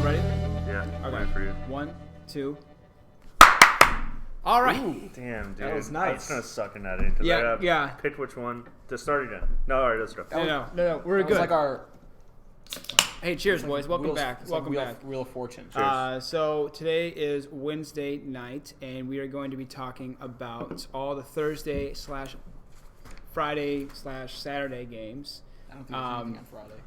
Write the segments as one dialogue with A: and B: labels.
A: ready?
B: Yeah.
A: Okay.
B: Wait for you.
A: 1, 2. All right.
B: Ooh, damn, dude.
C: That was
B: I'm
C: nice.
B: just gonna suck in that in because I gotta
A: Yeah.
B: pick which one to start again. No, all right, let's go.
A: No. We're
C: It was
A: good.
C: like our
A: Hey, cheers, boys. Welcome back. Welcome back.
C: Wheel of Fortune.
A: So today is Wednesday night, and we are going to be talking about all the Thursday / Friday / Saturday games.
C: I don't think there's anything on Friday.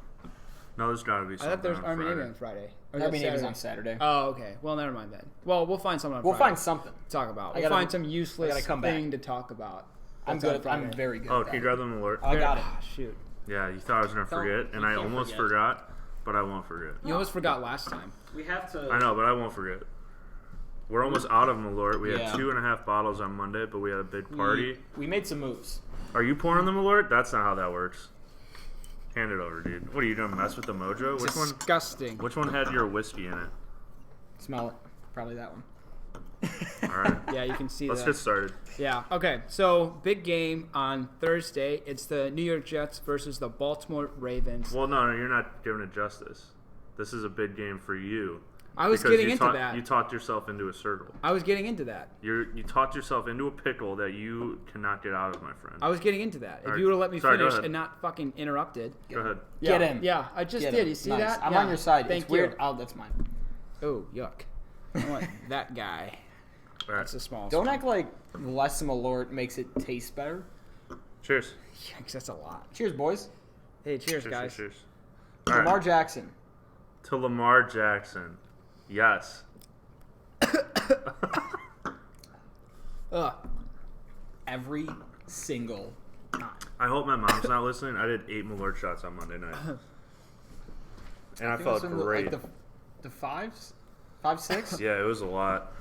B: No, there's gotta be
A: I
B: something
A: thought there was
B: on
A: Army
B: Friday.
A: Navy on Friday. Or
C: Army
A: is that
C: Navy's
A: Saturday?
C: on Saturday.
A: Oh, okay. Well, never mind then. Well, we'll find something on
C: We'll
A: Friday
C: find something.
A: to talk about.
C: I
A: We'll
C: gotta-
A: find some
C: I
A: useless
C: gotta come back.
A: thing to talk about.
C: I'm
A: That's on
C: good.
A: Friday.
C: I'm very good.
B: Oh,
C: at
B: can you
C: that.
B: grab them alert?
C: I got it.
A: Ah, shoot.
B: Yeah, you thought I was gonna forget, and
C: you
B: I
C: can't
B: almost
C: forget.
B: forgot, but I won't forget.
A: You almost forgot last time.
C: We have to.
B: I know, but I won't forget. We're almost out of Malort. We
C: Yeah.
B: had 2.5 bottles on Monday, but we had a big party.
C: We made some moves.
B: Are you pouring the Malort? That's not how that works. Hand it over, dude. What are you gonna mess with the mojo?
A: Disgusting.
B: Which one had your whiskey in it?
C: Smell it. Probably that one.
B: All right.
A: Yeah, you can see
B: Let's
A: that.
B: get started.
A: Yeah. Okay. So big game on Thursday. It's the New York Jets versus the Baltimore Ravens.
B: Well, no, you're not giving it justice. This is a big game for you.
A: I was
B: Because
A: getting
B: you
A: into that.
B: You talked yourself into a circle.
A: I was getting into that.
B: You talked yourself into a pickle that you cannot get out of, my friend.
A: I was getting into that. If
B: Alright.
A: you would have let me
B: Sorry, go
A: finish
B: ahead.
A: and not fucking interrupted.
B: Go ahead.
A: Yeah,
C: Get him.
A: Yeah, I just
C: Get
A: did.
C: him.
A: You see
C: Nice.
A: that?
C: I'm
A: Yeah.
C: on your side.
A: Thank
C: It's
A: you.
C: weird. Oh, that's mine.
A: Oh, yuck. I want that guy.
B: All right.
A: That's a small.
C: Don't act like less Malort makes it taste better.
B: Cheers.
A: Yikes, that's a lot.
C: Cheers, boys.
A: Hey, cheers, guys.
B: Cheers. All right.
C: Lamar Jackson.
B: To Lamar Jackson. Yes.
A: Ugh.
C: Every single time.
B: I hope my mom's not listening. I did 8 Malort shots on Monday night. And I
C: think
B: felt
C: it was in
B: great.
C: Like the fives? 5, 6?
B: Yeah, it was a lot.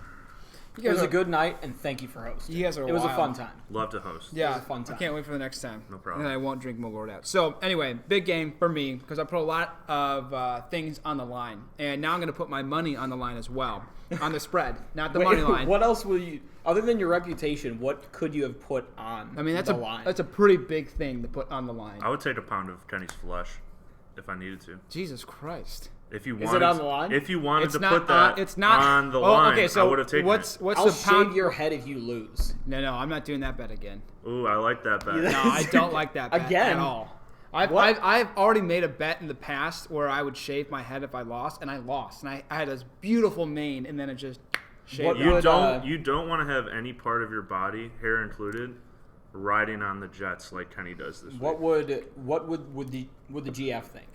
A: You
C: It
A: guys
C: was
A: are
C: a good night, and thank you for hosting.
A: You guys are
C: It was a
A: wild.
C: fun time.
B: Love to host.
A: Yeah,
C: It was a fun time.
A: I can't wait for the next time.
B: No problem.
A: And then I won't drink Malort out. So anyway, big game for me because I put a lot of things on the line, and now I'm going to put my money on the line as well on the spread, not the money line.
C: What else will you, other than your reputation, what could you have put on
A: I mean, that's
C: the
A: a
C: line?
A: that's a pretty big thing to put on the line.
B: I would take a pound of Kenny's flesh if I needed to.
A: Jesus Christ!
B: If you
C: Is
B: wanted,
C: it on the line?
B: If you wanted
A: It's
B: to
A: not.
B: put that
A: It's not
B: on the
A: oh,
B: line,
A: okay, so
B: I would have taken
A: what's
B: it.
A: what's
C: I'll
A: the
C: shave
A: pound?
C: your head if you lose.
A: No, I'm not doing that bet again.
B: Ooh, I like that bet.
A: No, I don't like that bet
C: Again?
A: at all. I've already made a bet in the past where I would shave my head if I lost, and I lost. And I had this beautiful mane, and then it just shaved
C: What
A: out.
B: You
C: would,
B: don't. You don't want to have any part of your body, hair included, riding on the Jets like Kenny does this
C: What
B: week.
C: would the GF think?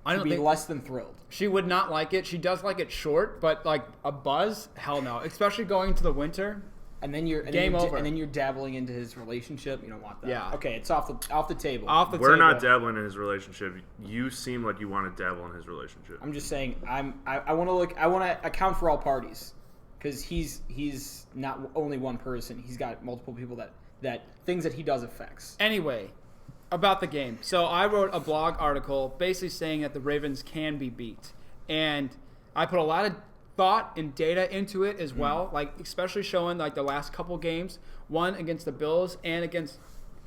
A: I don't
C: Be
A: think
C: less than thrilled.
A: she would not like it. She does like it short, but like a buzz, hell no. Especially going into the winter.
C: And then you're
A: Game over.
C: and then you're dabbling into his relationship. You don't want that.
A: Yeah.
C: Okay, it's off the table.
A: Off the
B: We're
A: table.
B: not dabbling in his relationship. You seem like you want to dabble in his relationship.
C: I'm just saying. I want to account for all parties, because he's not only one person. He's got multiple people that things that he does affects.
A: Anyway, about the game. So I wrote a blog article basically saying that the Ravens can be beat. And I put a lot of thought and data into it as well, like especially showing like the last couple games, one against the Bills and against,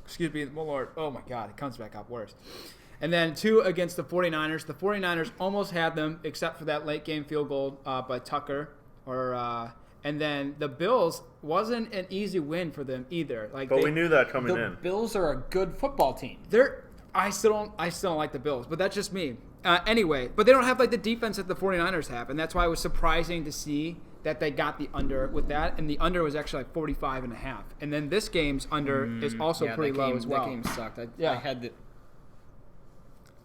A: Malort. Oh my God, it comes back up worse. And then 2 against the 49ers. The 49ers almost had them except for that late game field goal by Tucker. And then the Bills wasn't an easy win for them either. Like,
B: But we knew that coming
C: The
B: in.
C: Bills are a good football team.
A: I still don't like the Bills, but that's just me. Anyway, but they don't have like the defense that the 49ers have, and that's why it was surprising to see that they got the under with that, and the under was actually like 45.5. And then this game's under is also pretty
C: that
A: low
C: game,
A: as well.
C: That game sucked. I had the.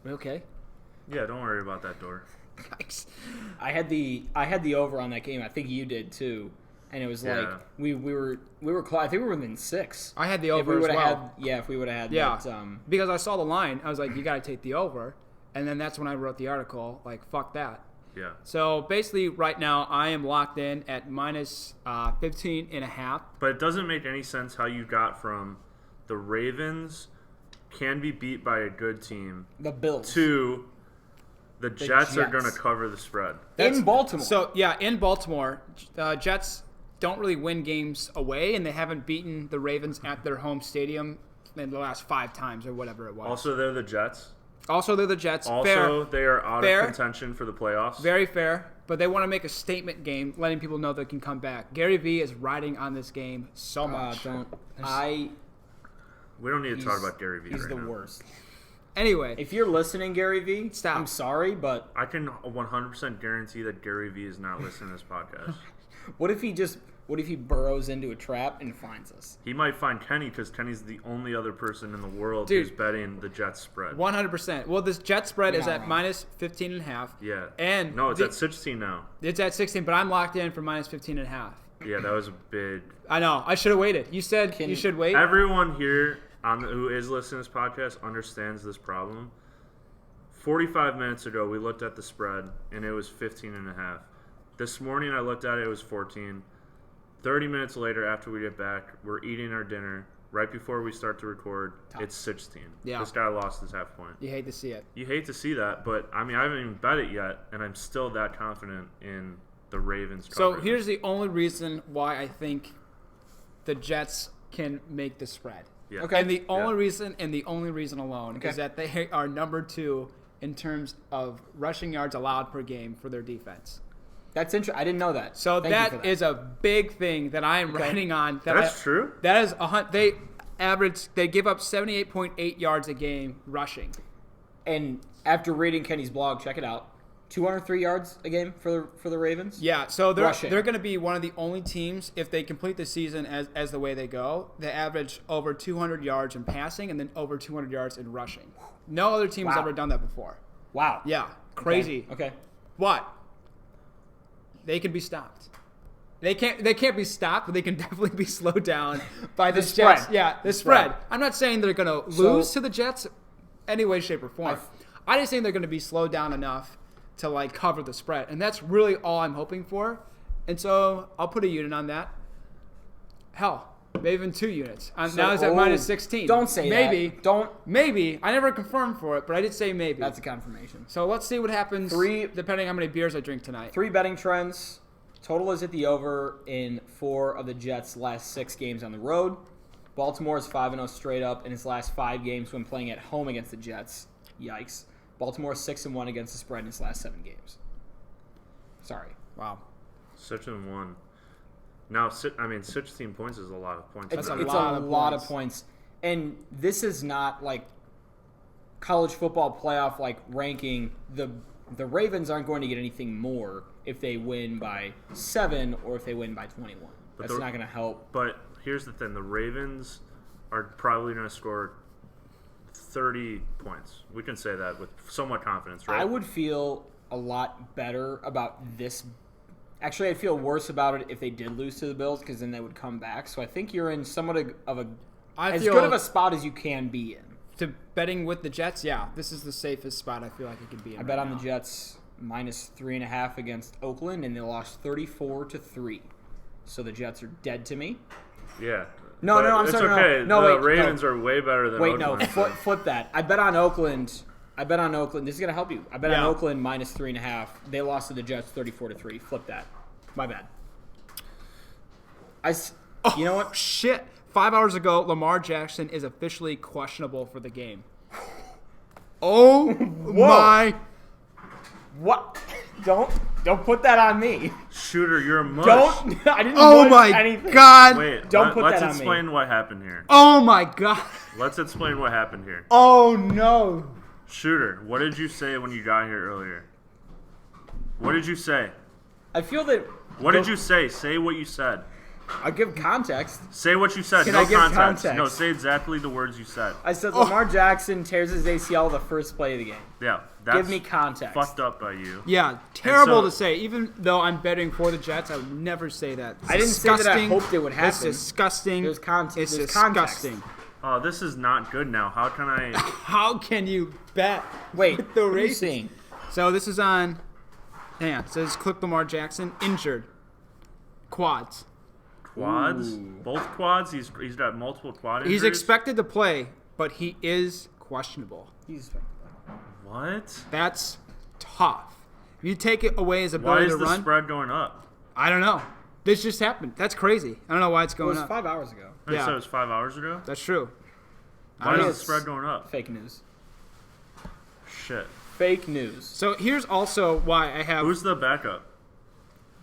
A: Okay.
B: Yeah, don't worry about that door.
A: Yikes.
C: I had the over on that game. I think you did too, and it was like
B: Yeah.
C: we were close. I think we were within 6.
A: I had the
C: If
A: over
C: we
A: as
C: would have
A: well.
C: had, if we would have had
A: Yeah,
C: that,
A: because I saw the line, I was like, you got to take the over, and then that's when I wrote the article, like, fuck that.
B: Yeah.
A: So basically, right now, I am locked in at minus 15.5.
B: But it doesn't make any sense how you got from the Ravens can be beat by a good team
C: the Bills
B: to the Jets are going to
C: Jets.
B: cover the spread.
C: in Baltimore.
A: So, yeah, in Baltimore, Jets don't really win games away, and they haven't beaten the Ravens at their home stadium in the last 5 times or whatever it was.
B: Also, they're the Jets.
A: Also, they're the Jets.
B: Also,
A: fair.
B: they are out
A: Fair.
B: of contention for the playoffs.
A: Very fair. But they want to make a statement game, letting people know they can come back. Gary Vee is riding on this game so much.
B: We don't need to talk about Gary Vee
C: He's
B: right
C: the
B: now.
C: worst.
A: Anyway,
C: If you're listening, Gary Vee,
A: Stop.
C: I'm sorry, but
B: I can 100% guarantee that Gary Vee is not listening to this podcast.
C: what if he burrows into a trap and finds us?
B: He might find Kenny because Kenny's the only other person in the world
A: Dude.
B: who's betting the Jets spread.
A: 100%. Well, this Jet spread
C: You're
A: is
C: not
A: at
C: wrong.
A: minus 15.5.
B: Yeah.
A: And
B: No, it's at 16 now.
A: It's at 16, but I'm locked in for minus 15.5.
B: Yeah, that was a big.
A: I know. I should have waited. You said you should wait.
B: Everyone here who is listening to this podcast understands this problem. 45 minutes ago, we looked at the spread, and it was 15.5. This morning, I looked at it, it was 14. 30 minutes later, after we get back, we're eating our dinner. Right before we start to record, it's 16.
A: Yeah.
B: This guy lost his half point.
A: You hate to see it.
B: You hate to see that, but, I mean, I haven't even bet it yet, and I'm still that confident in the Ravens
A: So
B: coverage.
A: here's the only reason why I think the Jets can make the spread.
B: Yeah.
C: Okay.
A: And the only reason alone
C: Okay.
A: is that they are number 2 in terms of rushing yards allowed per game for their defense.
C: That's interesting. I didn't know that.
A: So
C: Thank you for
A: that is a big thing that I am writing on.
B: That's true?
A: That is they give up 78.8 yards a game rushing.
C: And after reading Kenny's blog, check it out. 203 yards a game for the Ravens.
A: Yeah, so
C: Rushing.
A: they're going to be one of the only teams, if they complete the season as the way they go, they average over 200 yards in passing and then over 200 yards in rushing. No other team has
C: Wow.
A: ever done that before.
C: Wow.
A: Yeah, crazy.
C: Okay.
A: But they can be stopped. They can't be stopped, but they can definitely be slowed down by the
C: spread.
A: Jets. Yeah, the
C: spread.
A: spread. I'm not saying they're going to lose to the Jets any way, shape, or form. I just think they're going to be slowed down enough to like cover the spread, and that's really all I'm hoping for. And so I'll put a unit on that. Hell, maybe even 2 units. Now it's at minus 16.
C: Don't say
A: maybe.
C: that. Don't.
A: Maybe. I never confirmed for it, but I did say maybe.
C: That's a confirmation.
A: So let's see what happens.
C: 3
A: depending on how many beers I drink tonight.
C: 3 betting trends. Total is at the over in 4 of the Jets' last 6 games on the road. Baltimore is 5-0 straight up in its last 5 games when playing at home against the Jets. Yikes. Baltimore is 6-1 against the spread in its last 7 games. Sorry.
A: Wow.
B: 6-1. Now, 16 points is a lot of points.
C: It's
A: a
C: a
A: lot
C: lot
A: of
C: of points. And this is not like college football playoff like ranking. The Ravens aren't going to get anything more if they win by 7 or if they win by 21. That's not going to help.
B: But here's the thing. The Ravens are probably going to score 30 points. We can say that with somewhat confidence, right?
C: I would feel a lot better about this. Actually, I'd feel worse about it if they did lose to the Bills because then they would come back. So I think you're in somewhat of a as good of a spot as you can be in.
A: To betting with the Jets, yeah, this is the safest spot I feel like it could be in.
C: I bet on the Jets minus 3.5 against Oakland, and they lost 34-3. So the Jets are dead to me.
B: Yeah.
C: No,
B: But
C: I'm
B: it's
C: sorry.
B: okay.
C: No,
B: the
C: wait,
B: Ravens are way better than
C: Wait,
B: Oakland.
C: no, flip that. I bet on Oakland. This is gonna help you. I bet on Oakland minus 3.5. They lost to the Jets 34-3. Flip that. My bad. You know what?
A: Shit. 5 hours ago, Lamar Jackson is officially questionable for the game. Oh my!
C: What? Don't put that on me.
B: Shooter, you're a mush.
C: Don't. I didn't.
A: Oh
C: push
A: my
C: anything.
A: God!
B: Wait,
C: Don't put
B: let's
C: that on me.
B: explain what happened here.
A: Oh my God!
B: Let's explain what happened here.
A: Oh no!
B: Shooter, what did you say when you got here earlier? What did you say?
C: I feel that.
B: What did you say? Say what you said.
C: I'll give context.
B: Say what you said.
C: Can
B: No
C: I give
B: context.
C: context?
B: No, say exactly the words you said.
C: I said Lamar Jackson tears his ACL the first play of the game.
B: Yeah, that's
C: Give me context.
B: fucked up by you.
A: Yeah, terrible
B: so-
A: to say. Even though I'm betting for the Jets, I would never say that. It's
C: I didn't say that I
A: disgusting.
C: hoped it would happen.
A: It's disgusting.
C: There's context.
A: It's
C: There's
A: disgusting.
C: context.
B: Oh, this is not good now. How can I...
A: How can you bet?
C: Wait,
A: with the
C: what are you
A: Ravens?
C: seeing?
A: So this is on. Hang on. It says click Lamar Jackson injured. Quads.
B: Quads?
C: Ooh.
B: Both quads? He's got multiple quad injuries?
A: He's expected to play, but he is questionable.
B: What?
A: That's tough. If you take it away his
B: Why
A: ability
B: is
A: to
B: the
A: run,
B: spread going up?
A: I don't know. This just happened. That's crazy. I don't know why it's
C: It
A: going
C: was
A: up.
C: 5 hours ago.
B: You
A: Yeah.
B: said it was 5 hours ago?
A: That's true.
B: Why is the
C: It's
B: spread going up?
C: Fake news.
B: shit.
C: Fake news.
A: So here's also why I have
B: Who's the backup?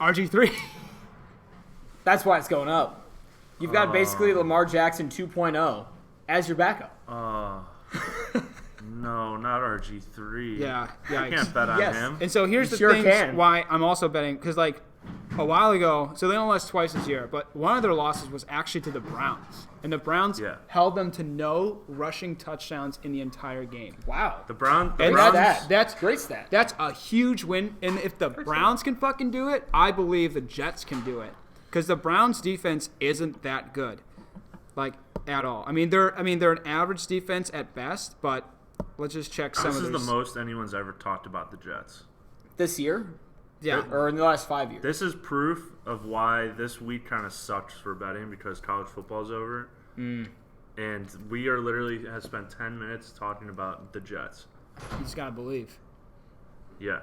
A: RG3.
C: That's why it's going up. You've got basically Lamar Jackson 2.0 as your backup.
B: No, not RG3.
A: Yeah,
B: I
A: yikes.
B: can't bet on
C: Yes.
B: him.
A: And so here's
C: You
A: the
C: sure
A: thing
C: can.
A: why I'm also betting, because like a while ago, so they only lost twice this year, but one of their losses was actually to the Browns. And the Browns held them to no rushing touchdowns in the entire game.
C: Wow.
B: The Browns.
A: And that's
C: great stat.
A: That's a huge win. And if the Browns can fucking do it, I believe the Jets can do it. Because the Browns defense isn't that good. Like, at all. I mean, they're an average defense at best, but let's just check some of
B: This is
A: those.
B: the most anyone's ever talked about the Jets.
C: This year?
A: Yeah.
C: Or in the last 5 years?
B: This is proof of why this week kind of sucks for betting because college football's over. And we are literally have spent 10 minutes talking about the Jets.
A: You just got to believe.
B: Yeah.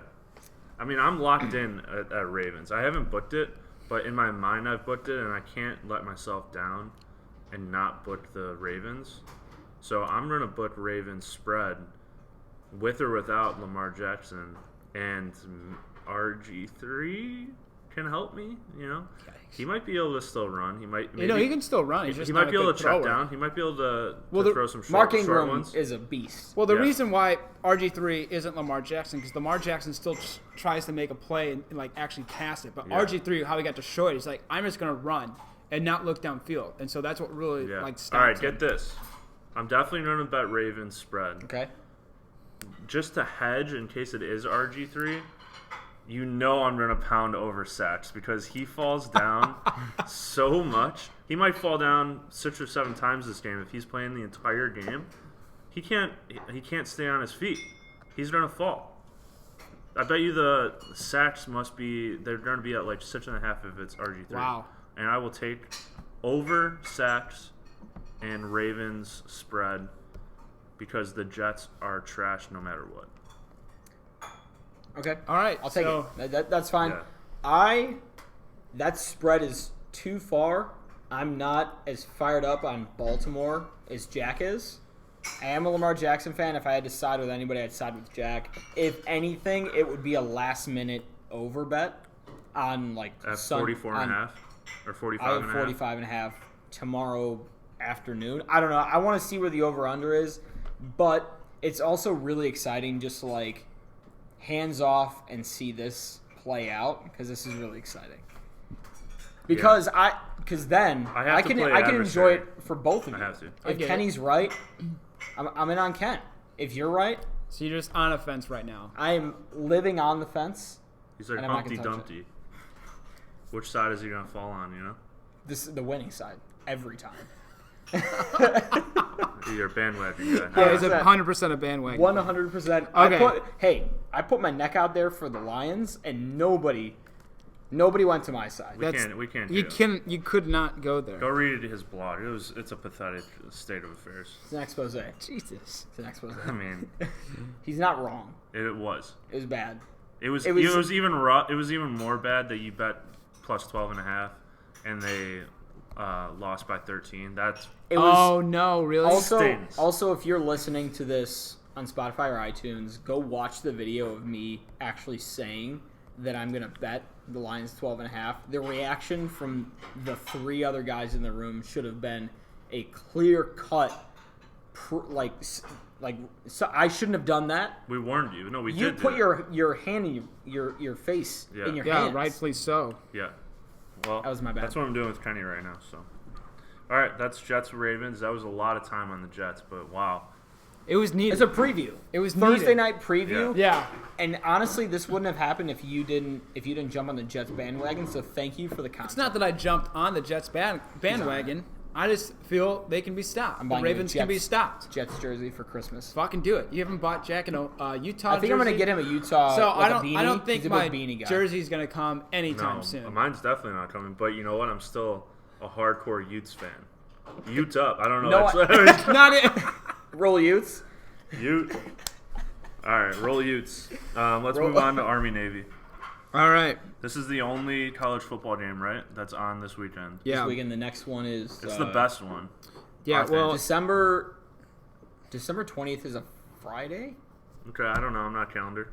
B: I mean, I'm locked in at Ravens. I haven't booked it, but in my mind I've booked it, and I can't let myself down and not book the Ravens. So I'm going to book Ravens spread with or without Lamar Jackson, and RG3 can help me, you know. He might be able to still run. He might. Maybe,
A: he can still run. He's just
B: he
A: not
B: might be
A: a
B: able
A: good
B: to check
A: thrower.
B: down. He might be able to throw some
C: Mark
B: short
C: Ingram
B: ones.
C: is a beast.
A: Well, the
B: Yeah.
A: reason why RG3 isn't Lamar Jackson, because Lamar Jackson still tries to make a play and like actually cast it. But RG3, how he got destroyed, he's like, I'm just going to run and not look downfield. And so that's what really like stops
B: All right,
A: him.
B: get this. I'm definitely going to bet Ravens spread.
C: Okay.
B: Just to hedge in case it is RG3, you know I'm going to pound over sacks because he falls down so much. He might fall down 6 or 7 times this game if he's playing the entire game. He can't stay on his feet. He's going to fall. I bet you the sacks they're going to be at like 6.5 if it's RG3.
A: Wow.
B: And I will take over sacks and Ravens spread because the Jets are trash no matter what.
C: Okay.
A: All right.
C: I'll take
A: so,
C: it. That's fine.
B: Yeah.
C: That spread is too far. I'm not as fired up on Baltimore as Jack is. I am a Lamar Jackson fan. If I had to side with anybody, I'd side with Jack. If anything, it would be a last-minute over bet on like
B: At 44.5 or 45.5.
C: 45.5 tomorrow afternoon. I don't know. I want to see where the over-under is, but it's also really exciting just to like hands off and see this play out because this is really exciting. Because then I can enjoy it for both of you.
B: I have to.
C: If Kenny's right, I'm in on Ken. If you're right,
A: so you're just on a fence right now.
C: I am living on the fence.
B: He's like
C: and I'm not
B: Humpty
C: gonna touch
B: Dumpty. Which side is he going to fall on, you know?
C: This is the winning side every time.
B: You're a bandwagon guy.
A: Yeah, he's 100% a bandwagon.
C: 100%. I put my neck out there for the Lions, and nobody went to my side.
B: We can't do it.
A: You could not go there.
B: Go read his blog. It's a pathetic state of affairs.
C: It's an expose.
A: Jesus.
C: It's an expose.
B: I mean,
C: He's not wrong.
B: it was.
C: It was bad.
B: It was even it was even more bad that you bet plus 12.5 and they lost by 13.
A: Oh no, really?
C: Also, if you're listening to this on Spotify or iTunes, go watch the video of me actually saying that I'm gonna bet the Lions 12.5. The reaction from the 3 other guys in the room should have been a clear cut. So I shouldn't have done that.
B: We warned you. No, we did.
C: You put your hand in your face in your hands.
A: Yeah, rightfully so.
B: Yeah. Well,
C: that was my bad.
B: That's what I'm doing with Kenny right now. So, all right, that's Jets Ravens. That was a lot of time on the Jets, but wow.
A: It was needed.
C: It's a preview.
A: It was
C: Thursday
A: needed.
C: night preview.
A: Yeah.
C: And honestly, this wouldn't have happened if you didn't jump on the Jets bandwagon. So thank you for the content.
A: It's not that I jumped on the Jets bandwagon. I just feel they can be stopped. The Ravens can be stopped.
C: Jets jersey for Christmas.
A: Fucking do it. You haven't bought Jack in a Utah
C: I think I'm gonna get him a Utah.
A: So
C: like
A: I don't.
C: A beanie.
A: I don't think
C: He's a
A: my
C: big beanie guy.
A: jersey's gonna come anytime soon.
B: Mine's definitely not coming. But you know what? I'm still a hardcore Utes fan. Utes up. I don't know.
C: No,
A: not it.
C: Roll Utes.
B: Ute. All right, roll Utes. Let's move on to Army Navy.
A: All right.
B: This is the only college football game, right? That's on this weekend.
A: Yeah.
C: This weekend, the next one is.
B: It's the best one.
A: Yeah. Well,
C: December 20th is a Friday.
B: Okay, I don't know. I'm not calendar.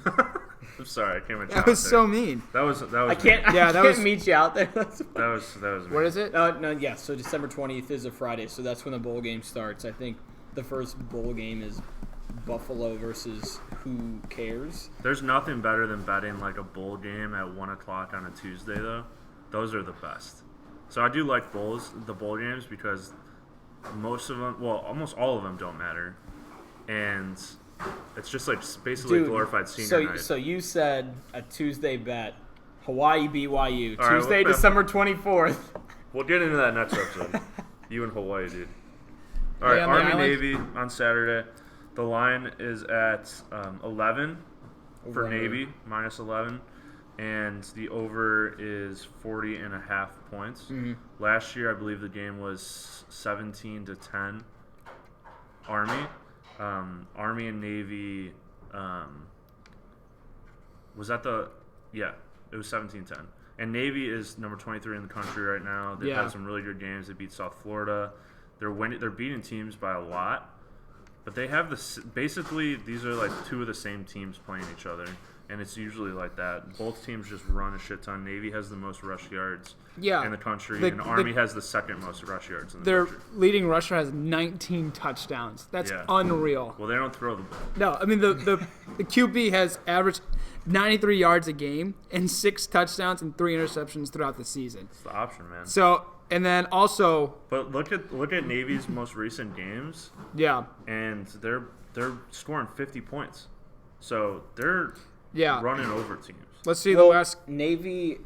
B: I'm sorry, I can't meet you
A: That
B: out
A: was
B: there.
A: so mean.
B: That was.
C: I can't.
A: Yeah,
C: I
A: that
C: can't
A: was-
C: meet you out there.
B: That was.
A: What is it?
C: No. Yeah. So December 20th is a Friday, so that's when the bowl game starts. I think the first bowl game is Buffalo versus who cares.
B: There's nothing better than betting like a bowl game at 1 o'clock on a Tuesday, though. Those are the best. So I do like the bowl games, because most of them, well, almost all of them don't matter, and it's just like basically
C: Dude,
B: glorified senior night.
C: So you said a Tuesday bet, Hawaii BYU,
B: All right,
C: Tuesday,
B: well,
C: December 24th.
B: We'll get into that next episode. You and Hawaii, dude. All right,
A: Yeah, on the
B: Army
A: island?
B: Navy on Saturday. The line is at 11 for
C: Over.
B: Navy, minus 11. And the over is 40.5 points.
C: Mm-hmm.
B: Last year, I believe the game was 17-10 Army. Army and Navy was that the – yeah, it was 17-10. And Navy is number 23 in the country right now. They've
A: Yeah.
B: had some really good games. They beat South Florida. They're beating teams by a lot. But they have basically, these are like two of the same teams playing each other. And it's usually like that. Both teams just run a shit ton. Navy has the most rush yards
A: Yeah.
B: in the country,
A: The-
B: and Army has the second most rush yards in the
A: Their
B: country.
A: leading rusher has 19 touchdowns. That's
B: Yeah.
A: unreal.
B: Well, they don't throw the ball.
A: No, I mean the QB has averaged 93 yards a game and 6 touchdowns and 3 interceptions throughout the season.
B: It's the option, man.
A: So, and then also,
B: But look at Navy's most recent games,
A: yeah,
B: and they're scoring 50 points. So they're
A: yeah.
B: running over teams.
A: Let's see
C: Well,
A: the last.
C: Navy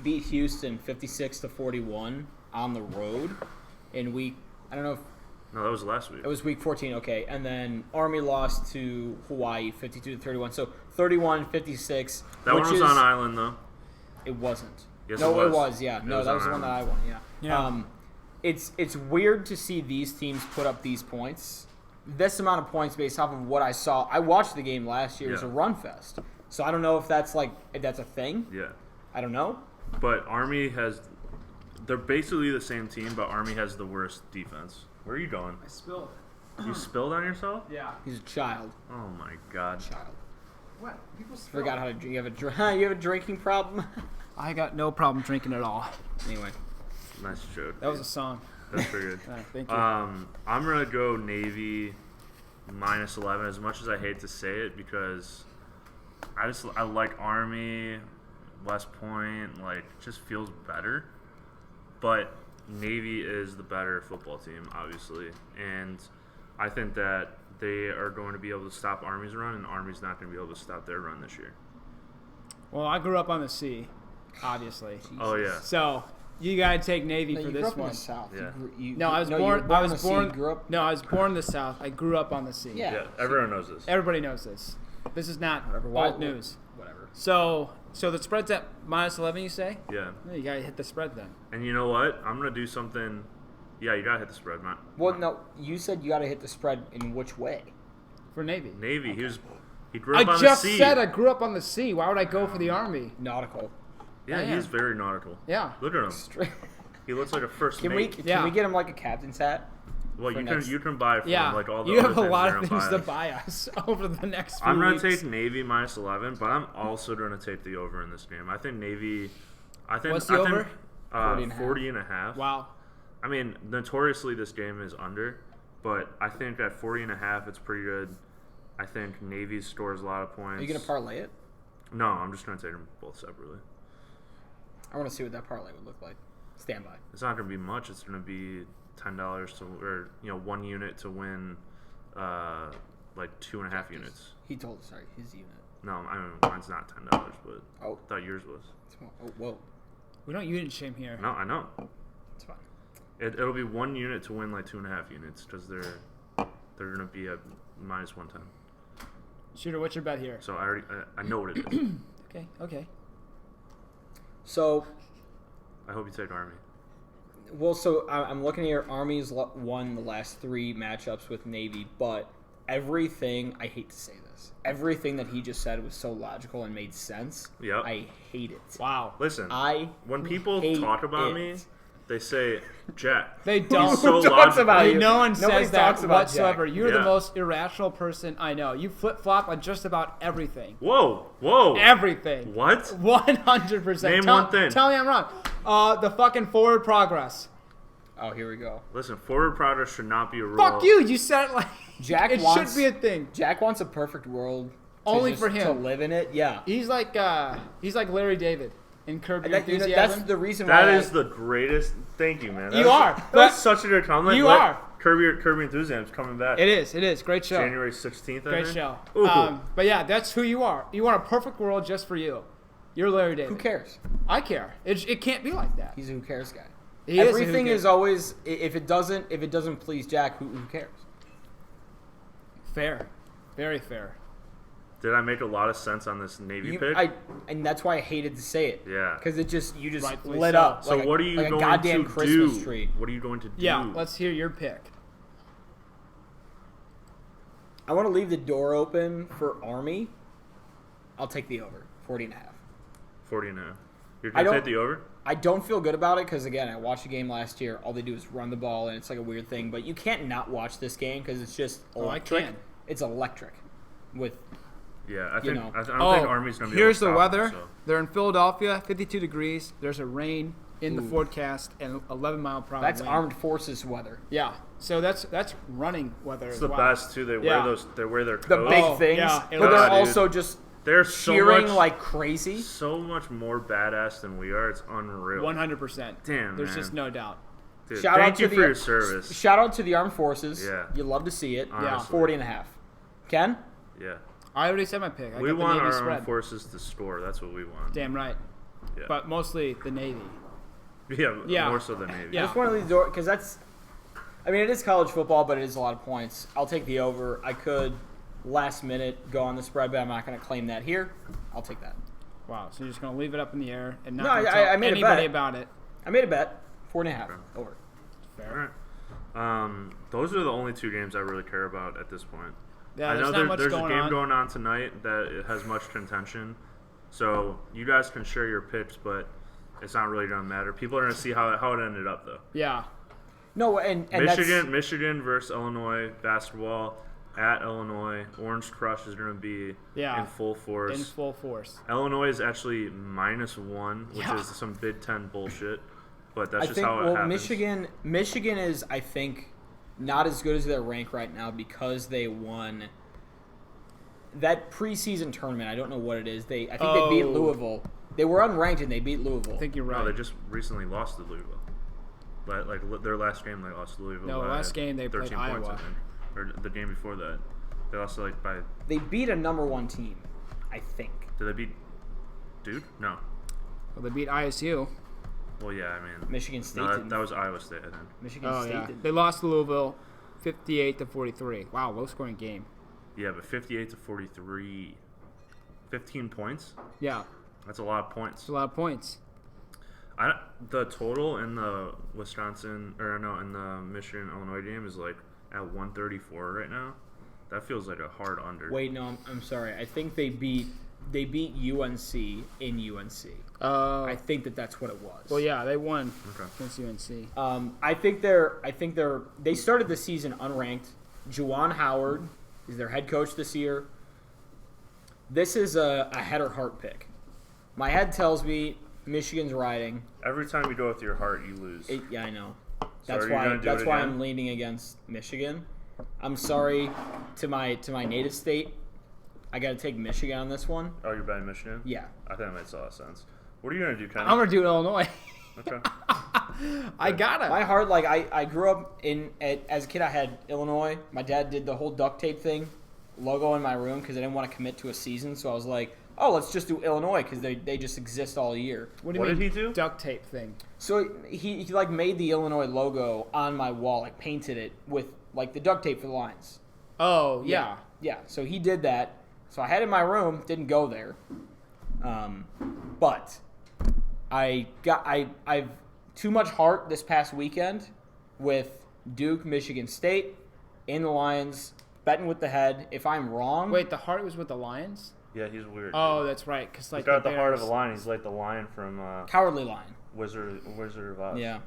C: beat Houston 56-41 on the road in week. I don't know if
B: No, that was last week.
C: it was week 14. Okay, and then Army lost to Hawaii 52-31. So 31-56.
B: That one
C: which
B: was
C: is,
B: on island, though.
C: It wasn't.
B: Yes,
C: no,
B: it was.
C: Yeah,
B: It
C: no,
B: was
C: that
B: on
C: was the one that I
B: island.
C: won. Yeah.
A: Yeah.
C: It's weird to see these teams put up these points. This amount of points based off of what I saw. I watched the game last year. It was a
B: Yeah.
C: run fest. So I don't know if that's a thing.
B: Yeah.
C: I don't know.
B: But Army they're basically the same team, but Army has the worst defense. Where are you going?
A: I spilled.
B: You spilled on yourself?
A: Yeah.
C: He's a child.
B: Oh my god.
C: Child.
A: What? People spill.
C: Forgot how to drink. You have a drinking problem.
A: I got no problem drinking at all.
C: Anyway,
B: Nice joke.
A: That was a song.
B: That's pretty good.
A: Thank you.
B: I'm gonna go Navy minus 11. As much as I hate to say it, because I like Army, West Point, like just feels better. But Navy is the better football team, obviously, and I think that they are going to be able to stop Army's run, and Army's not going to be able to stop their run this year.
A: Well, I grew up on the sea, obviously.
B: Oh yeah.
A: So you gotta take Navy
C: no,
A: for
C: you
A: this
C: grew up in
A: one.
C: the South.
B: Yeah.
A: No, I was
C: you
A: born.
C: were
A: I
C: in the
A: was
C: sea,
A: born.
C: grew up.
A: No, I was born in the South. I grew up on the sea.
C: Yeah.
B: Yeah, everyone knows this.
A: Everybody knows this. This is not
C: Whatever. Why-
A: old news.
C: Whatever.
A: So the spread's at minus 11. You say?
B: Yeah.
A: Yeah, you gotta hit the spread then.
B: And you know what? I'm gonna do something. Yeah, you gotta hit the spread, man.
C: Well, no, you said you got to hit the spread in which way?
A: For Navy.
B: Navy. He grew
A: I
B: up on
A: just
B: the sea.
A: said I grew up on the sea. Why would I go for the Army?
C: Nautical.
B: Yeah,
A: I am.
B: he's very nautical.
A: Yeah.
B: Look at him.
C: Straight.
B: He looks like a first
C: Can
B: mate.
C: we
A: Yeah.
C: get him like a captain's hat?
B: Well,
C: for
B: you
C: next-
B: can buy from
A: Yeah.
B: like all the
A: you
B: other
A: have a
B: things
A: lot
B: they're
A: of
B: gonna
A: things to
B: buy.
A: buy us over the next few
B: I'm gonna
A: weeks.
B: take Navy minus 11, but I'm also gonna take the over in this game. I think Navy.
A: What's the over?
B: Think,
C: 40.5.
B: 40.5.
A: Wow.
B: I mean, notoriously this game is under, but I think at 40.5 it's pretty good. I think Navy scores a lot of points.
C: Are you going to parlay it?
B: No, I'm just gonna take them both separately.
C: I want to see what that parlay would look like. Stand by.
B: It's not gonna be much. It's gonna be $10 to, or 1 unit to win, like 2.5 units.
C: He told us, sorry, his unit.
B: No, I mean mine's not $10, but
C: Oh,
B: I thought yours was.
C: oh whoa.
A: We don't unit shame here.
B: No, I know.
C: It's fine.
B: It'll be 1 unit to win like 2.5 units because they're gonna be at minus 110.
A: Shooter, what's your bet here?
B: So I know what it is.
A: Okay.
C: So,
B: I hope you take Army.
C: well, so I'm looking here. Army's won the last 3 matchups with Navy, but everything, I hate to say this, everything that he just said was so logical and made sense.
B: Yep.
C: I hate it.
A: Wow.
B: Listen,
C: I
B: when people
C: hate
B: talk about
C: it.
B: me, They say Jack.
A: They don't.
B: He's so
C: Who talks
B: logical.
C: about you?
A: No one
C: Nobody
A: says that
C: talks about
A: whatsoever.
C: Jack.
A: You're the
B: Yeah.
A: most irrational person I know. You flip-flop on just about everything.
B: Whoa.
A: Everything.
B: What?
A: 100%.
B: Name one thing.
A: Tell me I'm wrong. The fucking forward progress.
C: Oh, here we go.
B: Listen, forward progress should not be a rule.
A: Fuck you. You said it like
C: Jack
A: it
C: wants-
A: should be a thing.
C: Jack wants a perfect world.
A: Only
C: just
A: for him.
C: to live in it. Yeah.
A: He's like Larry David in Curb Your
C: That,
A: Enthusiasm.
C: that's the reason why.
B: That is the greatest. Thank you, man.
A: You are.
B: That's such a good compliment.
A: You are.
B: Curb Your Enthusiasm's coming back.
A: It is. Great show.
B: January 16th, I
A: Great
B: think.
A: show.
B: Ooh.
A: But yeah, that's who you are. You want a perfect world just for you. You're Larry David.
C: Who cares?
A: I care. It can't be like that.
C: He's a who cares guy.
A: He is a who
C: Everything
A: cares.
C: is always if it doesn't please Jack, who cares?
A: Fair. Very fair.
B: Did I make a lot of sense on this Navy pick?
C: And that's why I hated to say it.
B: Yeah.
C: Because you just
A: Rightfully
C: lit
A: so.
C: up.
B: So
C: like
B: what
C: a,
B: are you
C: like
B: going
C: a goddamn
B: to
C: Christmas
B: do?
C: tree.
B: What are you going to do?
A: Yeah, let's hear your pick.
C: I want to leave the door open for Army. I'll take the over. 40.5.
B: 40 and a half. You're
C: I
B: going to
C: don't-
B: take the over?
C: I don't feel good about it because, again, I watched the game last year. All they do is run the ball, and it's like a weird thing. But you can't not watch this game because it's just electric.
A: I can.
C: It's electric. With
B: Yeah, I think
C: know.
B: I don't think Army's going to be
A: Here's
B: able
A: the
B: to stop
A: weather.
B: them, so.
A: They're in Philadelphia, 52 degrees. There's a rain in the forecast and 11 mile per hour
C: that's
A: wind.
C: armed forces weather.
A: Yeah, so that's running weather.
B: It's
A: as
B: the
A: well.
B: best, too. They
A: Yeah.
B: wear their
C: The
B: coats.
C: big
A: Oh,
C: things,
A: yeah,
C: but
A: dude.
C: they're also just
B: They're so
C: cheering
B: much,
C: like crazy.
B: so much more badass than we are. It's unreal.
A: 100%.
B: Damn,
A: There's
B: man.
A: just no doubt.
B: Dude,
C: Shout out
B: thank
C: to
B: you
C: the-
B: for your service.
C: Shout out to the armed forces.
B: Yeah.
C: You love to see it.
B: Honestly.
C: 40.5. Ken?
B: Yeah.
A: I already said my pick. I
B: We
A: got the
B: want
A: Navy
B: our
A: spread.
B: armed forces to score. That's what we want.
A: Damn right.
B: Yeah.
A: But mostly the Navy.
B: Yeah, more so than Navy.
A: Yeah.
C: Just one of these doors because that's. I mean, it is college football, but it is a lot of points. I'll take the over. I could last minute go on the spread, but I'm not going to claim that here. I'll take that.
A: Wow. So you're just gonna leave it up in the air and not
C: No,
A: gonna
C: I
A: tell
C: made a
A: anybody
C: bet.
A: about it.
C: I made a bet. 4.5 over.
B: All
A: Fair.
B: right. Those are the only two games I really care about at this point.
A: Yeah,
B: I
A: there's
B: know
A: not much
B: there's a
A: going
B: game
A: on.
B: going on tonight that has much contention. So you guys can share your picks, but it's not really going to matter. People are going to see how it ended up, though.
A: Yeah.
C: No, and
B: Michigan versus Illinois basketball at Illinois. Orange Crush is going to be
A: Yeah.
B: in full force.
A: In full force.
B: Illinois is actually -1, which
A: Yeah.
B: is some Big Ten bullshit. But that's
C: I
B: just
C: think
B: how it happens.
C: Michigan is, I think, not as good as their rank right now because they won that preseason tournament. I don't know what it is. I think they beat
A: Oh.
C: Louisville. They were unranked and they beat Louisville.
A: I think you're right.
B: No, they just recently lost to Louisville. Like their last game, they lost to Louisville.
A: No,
B: by
A: last game they
B: 13
A: played
B: points, I
A: Iowa.
B: think. Or the game before that, they lost by.
C: They beat a number 1 team, I think.
B: Did they beat Duke? No.
A: Well, they beat ISU.
B: Well, yeah, I mean,
C: Michigan State
B: no,
C: didn't.
B: that was Iowa State, I think.
C: Michigan
A: Oh
C: State
A: yeah.
C: didn't.
A: They lost to Louisville, 58-43. Wow, low scoring game.
B: Yeah, but 58-43, 15 points.
A: Yeah,
B: That's a lot of points.
A: it's a lot of points.
B: The total in the in the Michigan Illinois game is like at 134 right now. That feels like a hard under.
C: Wait, no, I'm sorry. I think they beat UNC in UNC. I think that's what it was.
A: Well, yeah, they won
B: Okay.
A: against UNC.
C: I think they started the season unranked. Juwan Howard is their head coach this year. This is a head or heart pick. My head tells me Michigan's riding.
B: Every time you go with your heart, you lose.
C: Yeah, I know.
B: So
C: That's
B: are you gonna do
C: that's
B: it
C: why
B: again?
C: I'm leaning against Michigan. I'm sorry to my native state. I got to take Michigan on this one.
B: Oh, you're betting Michigan?
C: Yeah.
B: I think that makes a lot of sense. What are you gonna do, Ken?
A: I'm gonna do Illinois.
B: Okay.
A: I gotta.
C: My heart, like I grew up as a kid. I had Illinois. My dad did the whole duct tape thing, logo in my room because I didn't want to commit to a season. So I was like, oh, let's just do Illinois because they just exist all year.
A: What do you
B: What
A: mean?
B: did he do?
A: Duct tape thing.
C: So he like made the Illinois logo on my wall, like painted it with like the duct tape for the lines.
A: Oh yeah.
C: Yeah. So he did that. So I had it in my room. Didn't go there. But I've too much heart this past weekend with Duke, Michigan State, in the Lions, betting with the head. If I'm wrong,
A: Wait, the heart was with the Lions?
B: Yeah, he's weird.
A: Oh, that's right. Cause
B: He's
A: like
B: got the heart of a
A: Bears-
B: lion. He's like the lion from
C: cowardly lion.
B: Wizard of Oz.
C: Yeah.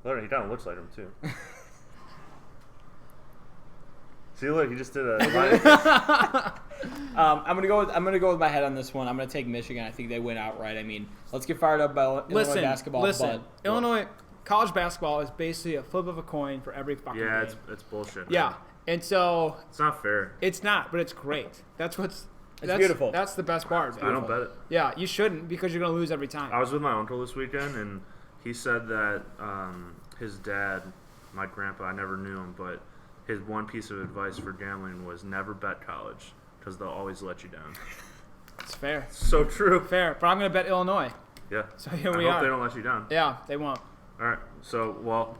B: Look, he kind of looks like him too. See, look, he just did a.
C: I'm gonna go with my head on this one. I'm gonna take Michigan. I think they win outright. I mean, let's get fired up about Illinois basketball.
A: Listen, Illinois college basketball is basically a flip of a coin for every fucking game.
B: It's bullshit. Man.
A: Yeah, and so
B: it's not fair.
A: It's not, but it's great. That's
C: beautiful.
A: That's the best part.
B: I don't bet it.
A: Yeah, you shouldn't because you're gonna lose every time.
B: I was with my uncle this weekend, and he said that his dad, my grandpa, I never knew him, but his one piece of advice for gambling was never bet college because they'll always let you down.
A: It's fair.
B: So true.
A: Fair, but I'm gonna bet Illinois.
B: Yeah.
A: So here
B: I
A: we
B: hope
A: are.
B: they don't let you down.
A: Yeah, they won't.
B: All right. So,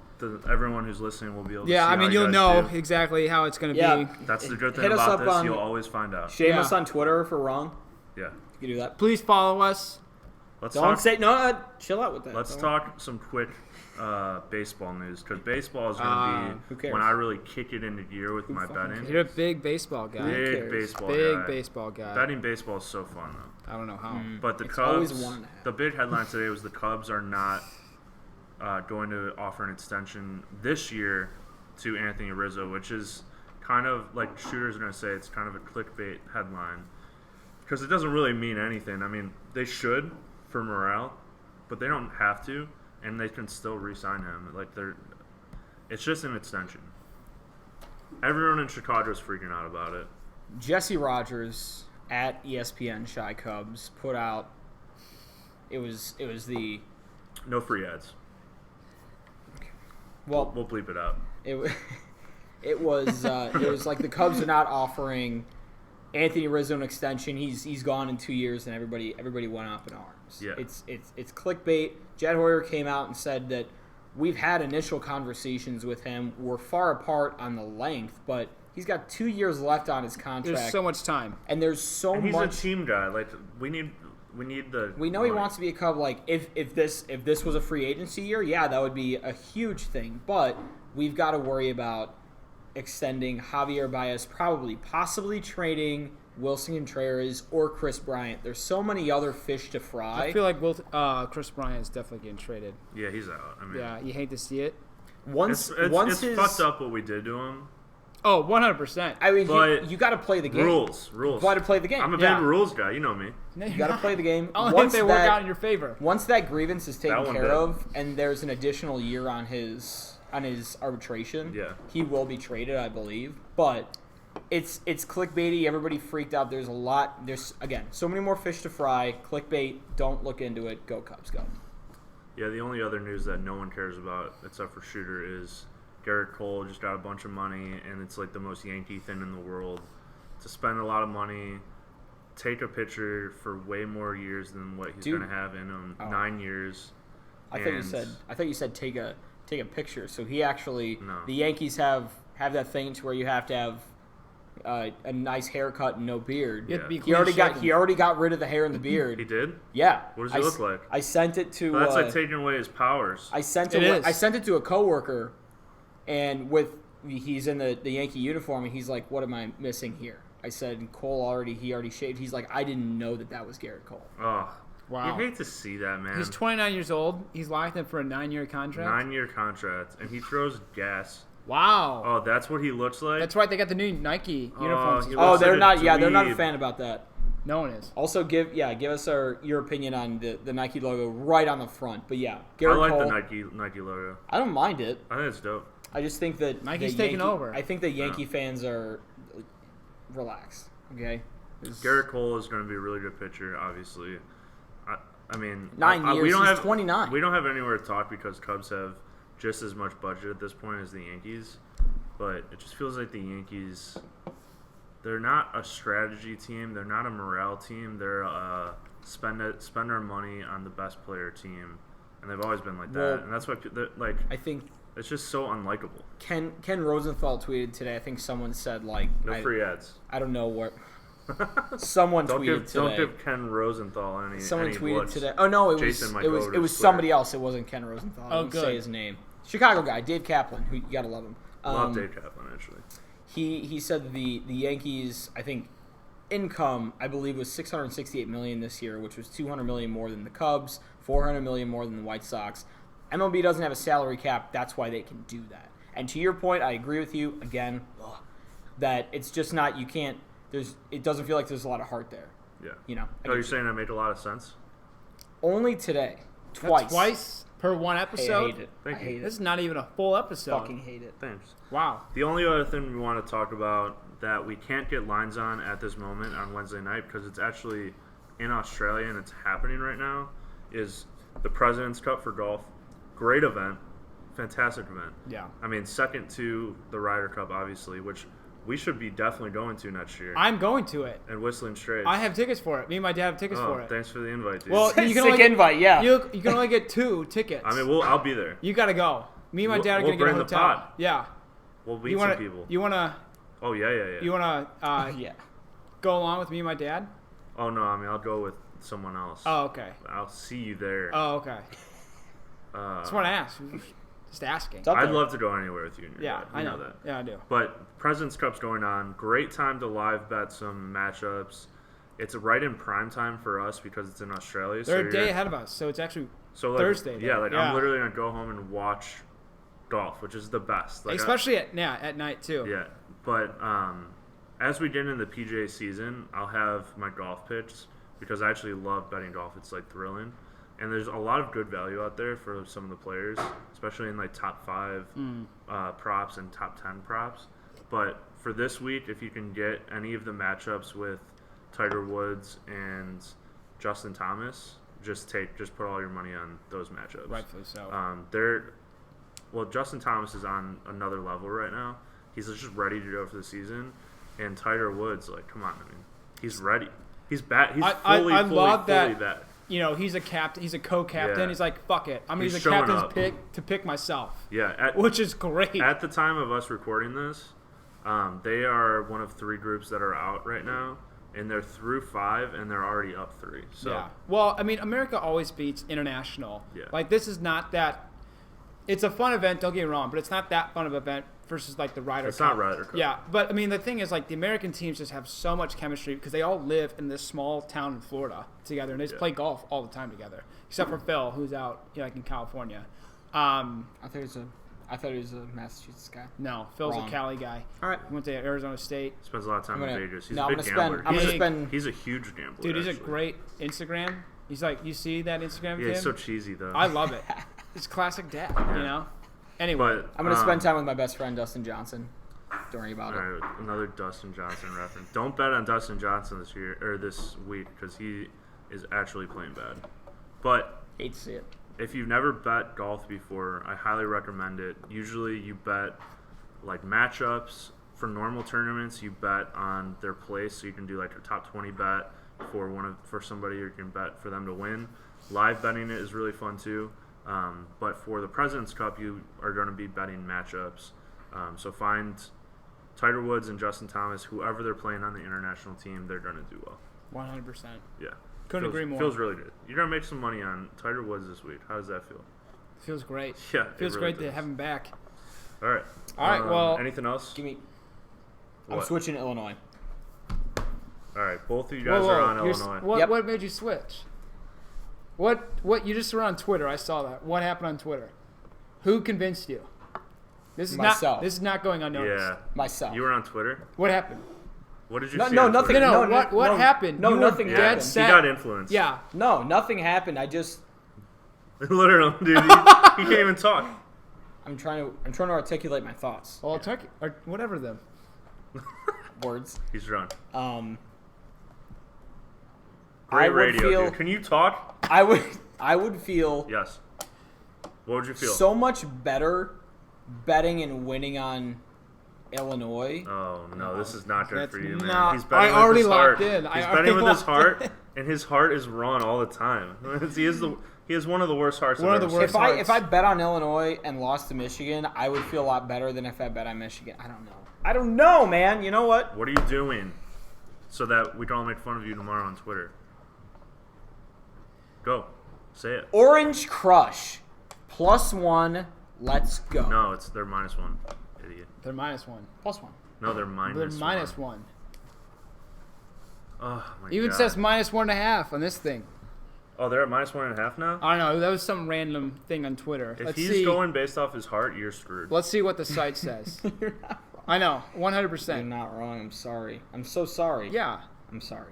B: everyone who's listening will be able to see
A: I mean,
B: how
A: you'll
B: you
A: know
B: guys do.
A: exactly how it's going to
C: Yeah.
A: be.
B: That's the good thing
C: Hit us
B: about
C: up
B: this.
C: on-
B: You'll always find out.
C: Shame
A: Yeah.
C: us on Twitter if we're wrong.
B: Yeah.
C: You can do that.
A: Please follow us.
B: Let's
C: Don't
B: talk.
C: say no. Chill out with that.
B: Let's
C: Don't-
B: talk some quick baseball news because baseball is going
C: who
B: to be
C: cares?
B: when I really kick it into gear with my
C: fucking
B: betting.
A: You're a big baseball guy.
B: Big
C: cares?
B: baseball
A: Big
B: guy.
A: baseball guy.
B: Betting baseball is so fun though.
A: I don't know how.
B: But the
C: It's always
B: Cubs,
C: 1.5.
B: the big headline today was the Cubs are not going to offer an extension this year to Anthony Rizzo, which is kind of like shooters are going to say it's kind of a clickbait headline because it doesn't really mean anything. I mean, they should for morale, but they don't have to, and they can still re-sign him. It's just an extension. Everyone in Chicago is freaking out about it.
C: Jesse Rogers at ESPN Shy Cubs put out. It was the
B: No free ads.
C: well.
B: We'll bleep it out.
C: It was like the Cubs are not offering Anthony Rizzo an extension. He's gone in 2 years, and everybody went up in arms.
B: Yeah.
C: It's clickbait. Jed Hoyer came out and said that we've had initial conversations with him. We're far apart on the length, but he's got 2 years left on his contract.
A: There's so much time.
C: and there's so
B: And he's
C: much.
B: a team guy. Like we need the.
C: We know he
B: money.
C: wants to be a Cub. Like if this was a free agency year, yeah, that would be a huge thing. But we've got to worry about extending Javier Baez, possibly trading Wilson Contreras or Chris Bryant. There's so many other fish to fry.
A: I feel like Chris Bryant is definitely getting traded.
B: Yeah, he's out. I mean,
A: Yeah, you hate to see it.
C: Once
B: it's fucked up what we did to him.
A: Oh, 100%.
C: I mean,
B: But
C: you got to play the game.
B: Rules.
C: You got to play the game.
B: I'm a big
A: Yeah.
B: rules guy. You know me.
A: No,
C: You got to play the game.
A: I don't think they work out in your favor.
C: Once that grievance is
B: That
C: taken
B: one
C: care
B: did.
C: of, and there's an additional year on his arbitration,
B: Yeah.
C: he will be traded, I believe. But it's clickbaity. Everybody freaked out. There's again so many more fish to fry. Clickbait. Don't look into it. Go Cubs, go.
B: Yeah, the only other news that no one cares about except for Shooter is Garrett Cole just got a bunch of money, and it's like the most Yankee thing in the world to spend a lot of money, take a pitcher for way more years than what he's
C: Dude.
B: going to have in him.
C: Oh.
B: 9 years.
C: I thought you said take a picture. So he actually
B: No.
C: the Yankees have that thing to where you have to have a nice haircut and no beard.
A: You have to be
C: He already
A: clean-shaven.
C: got rid of the hair and the beard.
B: He did?
C: Yeah.
B: What does he look like?
C: I sent it to.
B: But that's like taking away his powers.
C: I sent
A: It
C: it.
A: is.
C: I sent it to a coworker, and he's in the Yankee uniform, and he's like, "What am I missing here?" I said, "Cole he already shaved." He's like, "I didn't know that was Garrett Cole."
B: Oh,
A: Wow.
B: You hate to see that, man.
A: He's 29 years old. He's locked in for a 9-year contract.
B: 9-year contract, and he throws gas.
A: Wow.
B: Oh, that's what he looks like?
A: That's right. They got the new Nike uniforms.
B: he
A: as
B: looks
A: well.
C: Oh,
B: like
C: they're
B: a
C: not. Yeah, they're not a
B: dweeb.
C: fan about that.
A: No one is.
C: Also, give us your opinion on the Nike logo right on the front. But yeah,
B: I
C: Garrett
B: like
C: Cole.
B: the Nike logo.
C: I don't mind it.
B: I think it's dope.
C: I just think that
A: Nike's
C: the
A: taking
C: Yankee-
A: over.
C: I think the Yankee fans are relaxed. Okay.
B: Garrett Cole is going to be a really good pitcher, obviously. I mean,
C: 9 years.
B: we don't
C: He's
B: have
C: 29.
B: We don't have anywhere to talk because Cubs have just as much budget at this point as the Yankees. But it just feels like the Yankees, they're not a strategy team. They're not a morale team. They're a spend our money on the best player team, and they've always been like that.
C: Well,
B: and that's why
C: I think
B: it's just so unlikable.
C: Ken Rosenthal tweeted today. I think someone said
B: No free ads.
C: I don't know what. Someone tweeted today.
B: Don't give Ken Rosenthal any.
C: Someone
B: any
C: tweeted
B: looks.
C: today. Oh no, it
B: Jason might
C: was
B: go
C: it
B: to
C: was
B: his
C: somebody
B: Twitter.
C: else. It wasn't Ken Rosenthal. I
A: Oh,
C: won't
A: good.
C: say his name. Chicago guy, Dave Kaplan. Who you gotta love him.
B: Love Dave Kaplan actually.
C: He said the Yankees, I think, income I believe was $668 million this year, which was $200 million more than the Cubs, $400 million more than the White Sox. MLB doesn't have a salary cap. That's why they can do that. And to your point, I agree with you again that it's just not. You can't. It doesn't feel like there's a lot of heart there.
B: Yeah.
C: You know.
B: Oh, you're saying that made a lot of sense?
C: Only today, twice.
A: Twice per one episode.
C: I hate it.
B: Thank
C: I
B: you.
C: hate
A: This
C: it.
A: is not even a full episode.
C: Fucking hate it.
B: Thanks.
A: Wow.
B: The only other thing we want to talk about that we can't get lines on at this moment on Wednesday night because it's actually in Australia and it's happening right now is the President's Cup for golf. Great event. Fantastic event.
A: Yeah.
B: I mean, second to the Ryder Cup, obviously, which we should be definitely going to next year.
A: I'm going to it.
B: And Whistling Straits.
A: I have tickets for it. Me and my dad have tickets for it.
B: Thanks for the invite, dude.
A: Well, you can
C: Sick
A: only get,
C: invite, yeah.
A: You can only get 2 tickets.
B: I mean, I'll be there.
A: You got to go. Me and my dad are
B: We'll
A: going to get a
B: bring the
A: hotel.
B: pod.
A: Yeah.
B: We'll meet
A: You
B: some
A: want
B: people.
A: You want to?
B: Oh, yeah.
A: You want to?
C: Yeah.
A: Go along with me and my dad?
B: Oh, no, I mean, I'll go with someone else.
A: Oh, okay.
B: I'll see you there.
A: Oh, okay. Just want to ask. Just asking.
C: It's up
B: I'd
C: there.
B: love to go anywhere with you and your
A: Yeah,
B: dad.
A: I
B: You
A: know
B: that.
A: Yeah, I do.
B: But President's Cup's going on. Great time to live bet some matchups. It's right in prime time for us because it's in Australia.
A: They're a day ahead of us, so it's actually
B: like,
A: Thursday.
B: Yeah,
A: there.
B: I'm literally gonna go home and watch golf, which is the best. Like,
A: especially at night too.
B: yeah, but as we get in the PGA season, I'll have my golf picks because I actually love betting golf. It's like thrilling, and there's a lot of good value out there for some of the players, especially in like top 5 props and top 10 props. But for this week, if you can get any of the matchups with Tiger Woods and Justin Thomas, just put all your money on those matchups.
A: Rightfully so.
B: Justin Thomas is on another level right now. He's just ready to go for the season, and Tiger Woods, like, come on, I mean, he's ready. He's back. He's fully back.
A: You know, he's a captain. He's a co-captain.
B: Yeah.
A: He's like, fuck it. I'm going to use
B: He's
A: the
B: showing
A: captain's
B: up.
A: pick to pick myself.
B: Yeah,
A: Which is great.
B: At the time of us recording this, they are one of 3 groups that are out right now, and they're through 5, and they're already up 3. So
A: yeah. Well, I mean, America always beats international.
B: Yeah.
A: Like, this is not that. It's a fun event, don't get me wrong, but it's not that fun of an event versus, like, the Ryder Cup.
B: It's not Ryder Cup.
A: Yeah, but, I mean, the thing is, like, the American teams just have so much chemistry because they all live in this small town in Florida together, and they just play golf all the time together, except for Phil, who's out, like, in California.
C: I thought he was a Massachusetts guy.
A: No, Phil's
C: Wrong.
A: a Cali guy.
C: All right.
A: He went to Arizona State.
B: Spends a lot of time in Vegas. He's
C: no,
B: a big gambler. He's a huge gambler.
A: Dude, he's
B: actually.
A: a great Instagram. He's like, you see that Instagram of
B: Yeah,
A: him?
B: he's so cheesy, though.
A: I love it. It's classic dad, you know? Anyway.
B: But
C: I'm gonna spend time with my best friend Dustin Johnson. Don't worry about it.
B: All right, another Dustin Johnson reference. Don't bet on Dustin Johnson this week because he is actually playing bad. But
C: Hate to see it.
B: if you've never bet golf before, I highly recommend it. Usually you bet like matchups for normal tournaments. You bet on their place, so you can do like a top 20 bet for somebody, or you can bet for them to win. Live betting it is really fun too. But for the President's Cup, you are going to be betting matchups. So find Tiger Woods and Justin Thomas, whoever they're playing on the international team, they're going to do well.
A: 100%.
B: Yeah.
A: Couldn't agree more.
B: Feels really good. You're going to make some money on Tiger Woods this week. How does that feel?
A: Feels great.
B: Yeah.
A: Feels
B: really
A: great to
B: does.
A: have him back.
B: All right.
A: All right, well.
B: Anything else?
C: I'm
B: What?
C: switching to Illinois.
B: All right. Both of you guys are on Illinois.
A: What made you switch? What you just were on Twitter. I saw that. What happened on Twitter? Who convinced you? This is
C: Myself.
A: This is not going unnoticed.
B: Yeah.
C: Myself.
B: You were on Twitter?
A: What happened?
B: What did you
C: No,
B: see
C: no,
B: on
C: nothing.
B: Twitter?
A: No,
C: No,
A: what
C: no,
A: happened?
C: no,
A: You were
C: nothing
A: dead
C: happened.
A: set.
B: He got influenced.
A: Yeah.
C: No, nothing happened. I just
B: Literally, dude. He can't even talk.
C: I'm trying to articulate my thoughts.
A: Well, Turkey or whatever them.
C: Words.
B: He's drunk.
C: I
B: Great
C: would
B: radio,
C: feel-
B: dude. Can you talk?
C: I would feel
B: Yes. What would you feel?
C: so much better betting and winning on Illinois.
B: Oh no, this is not good
A: That's
B: for you, man.
A: not-
B: He's betting
A: I already
B: with his heart.
A: locked in.
B: He's
A: I already
B: betting with his
A: locked
B: heart,
A: in.
B: and his heart is wrong all the time. He has one of the worst hearts.
A: One
B: I've
A: of the
B: ever
A: worst
B: seen.
C: If I bet on Illinois and lost to Michigan, I would feel a lot better than if I bet on Michigan. I don't know, man. You know what?
B: What are you doing so that we can all make fun of you tomorrow on Twitter? Go, say it.
C: Orange Crush +1. Let's go.
B: No, they're -1. Idiot.
A: They're -1.
C: +1.
B: No, they're minus.
A: They're
B: one.
A: -1.
B: Oh my
A: Even
B: God.
A: says -1.5 on this thing.
B: Oh, they're at -1.5 now?
A: I don't know. That was some random thing on Twitter.
B: If
A: Let's
B: he's
A: see.
B: going based off his heart, you're screwed.
A: Let's see what the site says.
C: You're not wrong.
A: I know,
C: You're
A: 100%.
C: not wrong. I'm sorry. I'm so sorry.
A: Yeah.
C: I'm sorry.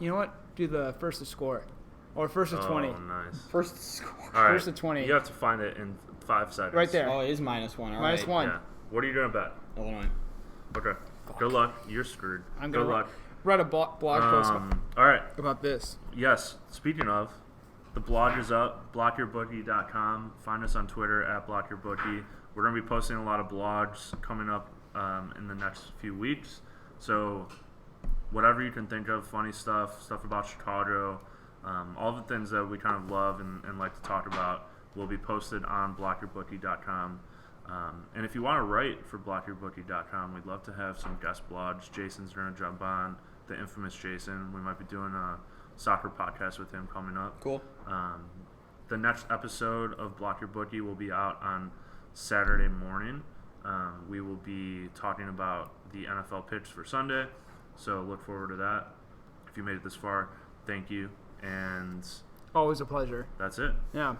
A: You know what? Do the first to score. Or first to 20.
B: Oh, nice.
C: First score.
B: All right.
A: First to 20.
B: You have to find it in 5 seconds.
A: Right there.
C: Oh, it is -1. All
A: Minus
C: right.
A: 1.
B: Yeah. What are you going to bet?
C: Illinois.
B: Okay. Good luck. You're screwed. Good luck.
A: Read a blog post
B: All right.
A: about this.
B: Yes. Speaking of, the blog is up, blockyourbookie.com. Find us on Twitter at blockyourbookie. We're going to be posting a lot of blogs coming up in the next few weeks. So whatever you can think of, funny stuff about Chicago, all the things that we kind of love and like to talk about will be posted on blockyourbookie.com. And if you want to write for blockyourbookie.com, we'd love to have some guest blogs. Jason's going to jump on, the infamous Jason. We might be doing a soccer podcast with him coming up.
C: Cool.
B: The next episode of Block Your Bookie will be out on Saturday morning. We will be talking about the NFL picks for Sunday, so look forward to that. If you made it this far, thank you, and
A: Always a pleasure.
B: that's it.
A: Yeah.